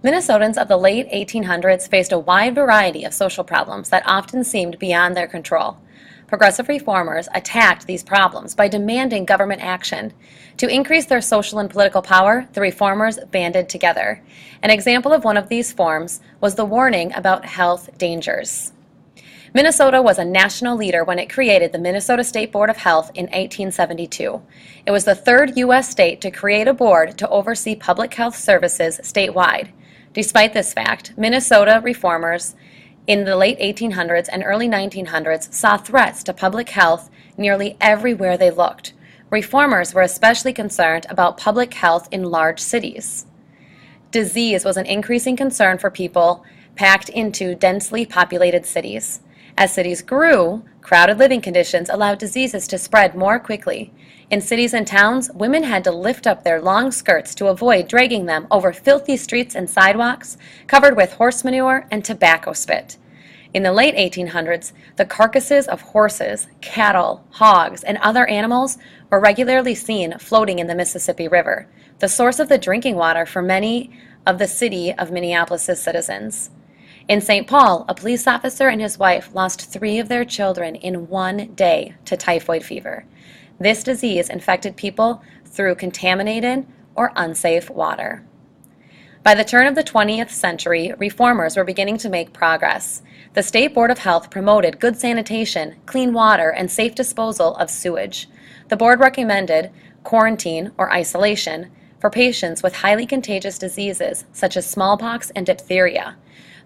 Minnesotans of the late 1800s faced a wide variety of social problems that often seemed beyond their control. Progressive reformers attacked these problems by demanding government action. To increase their social and political power, the reformers banded together. An example of one of these forms was the warning about health dangers. Minnesota was a national leader when it created the Minnesota State Board of Health in 1872. It was the third U.S. state to create a board to oversee public health services statewide. Despite this fact, Minnesota reformers in the late 1800s and early 1900s saw threats to public health nearly everywhere they looked. Reformers were especially concerned about public health in large cities. Disease was an increasing concern for people packed into densely populated cities. As cities grew, crowded living conditions allowed diseases to spread more quickly. In cities and towns, women had to lift up their long skirts to avoid dragging them over filthy streets and sidewalks covered with horse manure and tobacco spit. In the late 1800s, the carcasses of horses, cattle, hogs, and other animals were regularly seen floating in the Mississippi River, the source of the drinking water for many of the city of Minneapolis' citizens. In St. Paul, a police officer and his wife lost 3 of their children in one day to typhoid fever. This disease infected people through contaminated or unsafe water. By the turn of the 20th century, reformers were beginning to make progress. The State Board of Health promoted good sanitation, clean water, and safe disposal of sewage. The board recommended quarantine or isolation for patients with highly contagious diseases such as smallpox and diphtheria.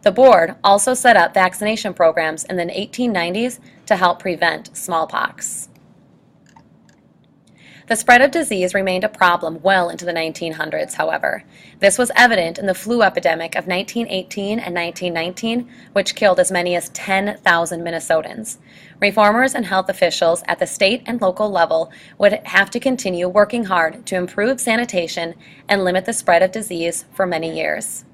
The board also set up vaccination programs in the 1890s to help prevent smallpox. The spread of disease remained a problem well into the 1900s, however. This was evident in the flu epidemic of 1918 and 1919, which killed as many as 10,000 Minnesotans. Reformers and health officials at the state and local level would have to continue working hard to improve sanitation and limit the spread of disease for many years.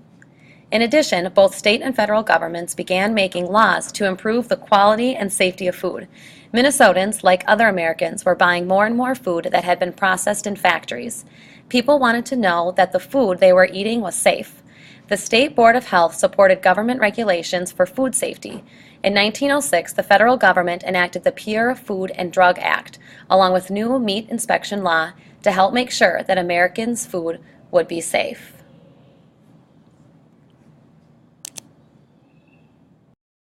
In addition, both state and federal governments began making laws to improve the quality and safety of food. Minnesotans, like other Americans, were buying more and more food that had been processed in factories. People wanted to know that the food they were eating was safe. The State Board of Health supported government regulations for food safety. In 1906, the federal government enacted the Pure Food and Drug Act, along with new meat inspection law to help make sure that Americans' food would be safe.